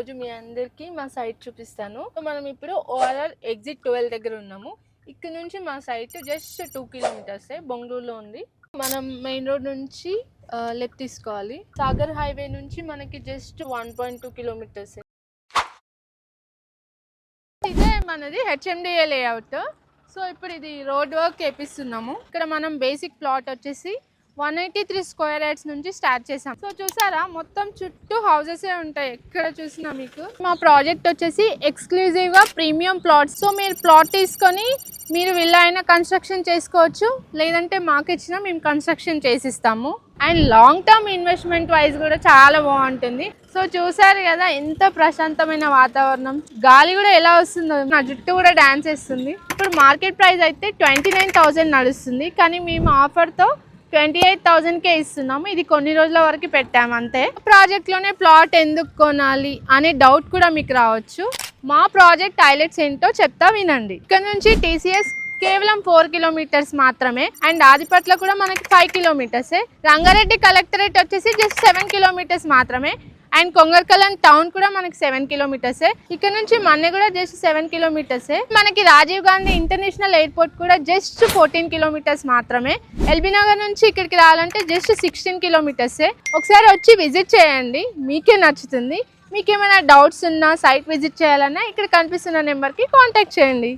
ఈరోజు మీ అందరికీ మా సైట్ చూపిస్తాను. మనం ఇప్పుడు ఓఆర్ఆర్ ఎగ్జిట్ 12 దగ్గర ఉన్నాము. ఇక్కడ నుంచి మా సైట్ జస్ట్ 2 కిలోమీటర్స్ బొంగళూరులో ఉంది. మనం మెయిన్ రోడ్ నుంచి లెఫ్ట్ తీసుకోవాలి. సాగర్ హైవే నుంచి మనకి జస్ట్ 1.2 కిలోమీటర్స్. ఇదే మనది హెచ్ఎండిఏ లేఅవుట్. సో ఇప్పుడు ఇది రోడ్ వర్క్ వేపిస్తున్నాము. ఇక్కడ మనం బేసిక్ ప్లాట్ వచ్చేసి 183 స్క్వేర్ యార్డ్స్ నుంచి స్టార్ట్ చేసాం. సో చూసారా, మొత్తం చుట్టూ హౌసెస్ ఉంటాయి ఎక్కడ చూసినా మీకు. మా ప్రాజెక్ట్ వచ్చేసి ఎక్స్క్లూజివ్గా ప్రీమియం ప్లాట్స్. సో మీరు ప్లాట్ తీసుకొని మీరు విల్లా అయినా కన్స్ట్రక్షన్ చేసుకోవచ్చు, లేదంటే మాకు ఇచ్చినా మేము కన్స్ట్రక్షన్ చేసిస్తాము. And long term investment wise కూడా చాలా బాగుంటుంది. సో చూసారు కదా ఎంత ప్రశాంతమైన వాతావరణం, గాలి కూడా ఎలా వస్తుందో, నా జుట్టు కూడా డాన్స్ వేస్తుంది. ఇప్పుడు మార్కెట్ ప్రైస్ అయితే 29,000 నడుస్తుంది, కానీ మేము ఆఫర్తో 28,000కే ఇస్తున్నాము. ఇది కొన్ని రోజుల వరకు పెట్టాము అంతే. ప్రాజెక్ట్లోనే ప్లాట్ ఎందుకు కొనాలి అనే డౌట్ కూడా మీకు రావచ్చు. మా ప్రాజెక్ట్ హైలైట్స్ ఏంటో చెప్తా వినండి. ఇక్కడ నుంచి టీసీఎస్ కేవలం 4 కిలోమీటర్స్ మాత్రమే, అండ్ ఆదిపట్ల కూడా మనకి 5 కిలోమీటర్సే. రంగారెడ్డి కలెక్టరేట్ వచ్చేసి జస్ట్ 7 కిలోమీటర్స్ మాత్రమే, అండ్ కొంగర్కలన్ టౌన్ కూడా మనకి 7 కిలోమీటర్సే. ఇక్కడ నుంచి మన్నె కూడా జస్ట్ 7 కిలోమీటర్సే. మనకి రాజీవ్ గాంధీ ఇంటర్నేషనల్ ఎయిర్పోర్ట్ కూడా జస్ట్ 14 కిలోమీటర్స్ మాత్రమే. ఎల్బీ నగర్ నుంచి ఇక్కడికి రావాలంటే జస్ట్ 16 కిలోమీటర్సే. ఒకసారి వచ్చి విజిట్ చేయండి, మీకే నచ్చుతుంది. మీకు ఏమైనా డౌట్స్ ఉన్నా, సైట్ విజిట్ చేయాలన్నా ఇక్కడ కనిపిస్తున్న నెంబర్కి కాంటాక్ట్ చేయండి.